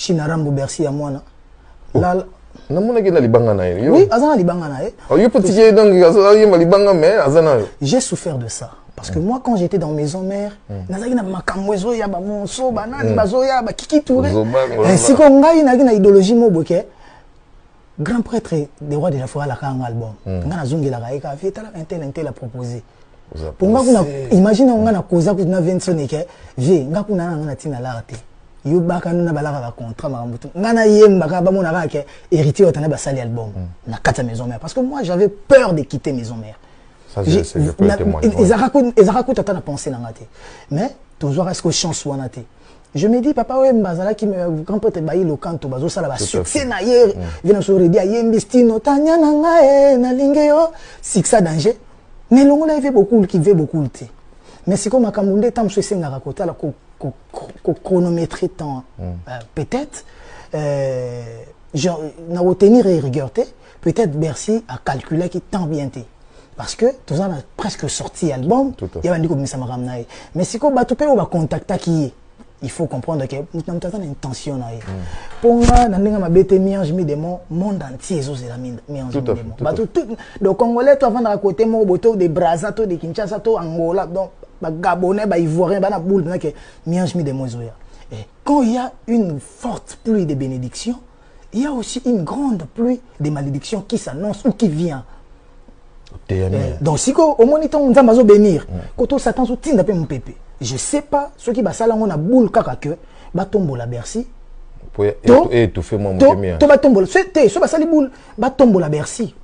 Chinarambo Bercy à moi là oui, azana libanga na e. J'ai souffert de ça parce que moi quand j'étais dans maison mère nazaki na makambo ezo ya ba monso banani bazo ya ba kiki touré ainsi ko ngai na idéologie moboke grand prêtre des rois de la forêt la kanga album ngana zongela ka eka fait un tel a proposé pour nga kuna imagine ngana koza kuna Vincent ke vie nga kuna ngana tina l'arte yo baka na balaka ba contrat makambutu ngana yemba ka ba mona ka héritier otana ba sali album na kata maison mère parce que moi j'avais peur de quitter maison mère. Ça je peux témoigner. Ils racontent à penser dans la tête. Mais toujours est-ce que chance soit naté. Je me dis papa ouais mbazala qui me quand peut-être bailler le canto bazo ça la succès na hier vient sur redi ayembistino tanya nanga na lingeyo sixa danger mais longo là il fait beaucoup qui veut beaucoup lutter. Mais c'est comme makambo tam so senga rakota la ko chronométrer temps peut-être genre na retenir et regarder peut-être Bercy a calculé qui tant bien té parce que tout ça a presque sorti album il y a un comme ça maramnaï mais c'est comme bato pe on va contacter qui il faut comprendre que nous avons une intention là pour moi na ndinga mabete miange mi démon monde entier zo c'est la miange mi démon bato tout donc congolais to avant de côté mo boto de Brazza to de Kinshasa to Angola donc ba gabonais ba ivoirien ba na boule que miange mi démon zo ya et quand il y a une forte pluie de bénédiction il y a aussi une grande pluie de malédiction qui s'annonce ou qui vient. Donc si au moniteur on va bénir quand on s'attend au tinda pe mon pépé je sais pas ceux qui basala on a boule kaka que ba tombo la Bercy pour étouffer moi mon mien to ba tombo c'était so basali boule ba tombo la Bercy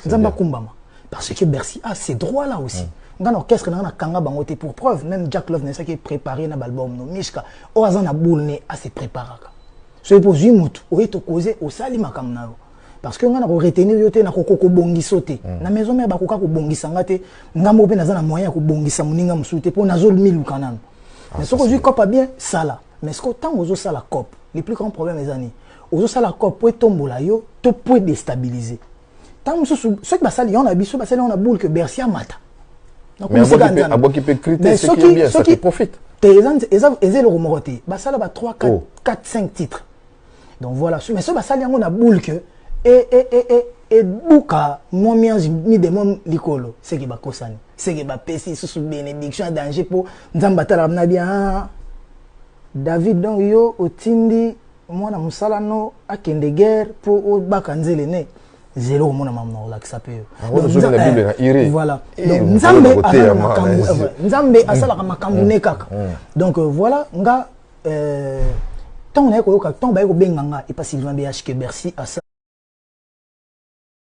nzamba kumbama parce que Bercy a ses droits là aussi dans l'orchestre na kanga bangote pour preuve même Jack Love n'est ça qui est préparé na album no mishka o azana boule ne a se préparaka so pour mutu o eto causer au sali makamna parce que ngana ko retenir yote na kokoko bongiso te na maison mère bakoka ko bongisa ngate ngambo pe naza na moyen ko bongisa muninga musute po nazol milu kanana mais ce que je cope bien ça là mais ce que tant ozo ça la cope les plus grands problèmes les années ozo ça la cope pour tombola yo to pour déstabiliser tant ce qui va sali on a biso ba sali on a boule que Bercy mata donc mais abo qui peut critiquer ce qui est bien ça qui profite les le remoroté ba sala ba 3 4 5 titres donc voilà mais ce ba sali on a boule que et bouka mon miange mi de mon likolo c'est qui va kosani c'est qui va pesi sous bénédiction danger pour nzambata la na bien David donc yo otindi mwana musala no akende guerre pour o bakanzele ne zéro mona mamno la ça peut voilà donc nzambe asala makambu ne kaka donc voilà nga tant on est ko ka tant ba ko benganga et pas Sylvain BH que Bercy à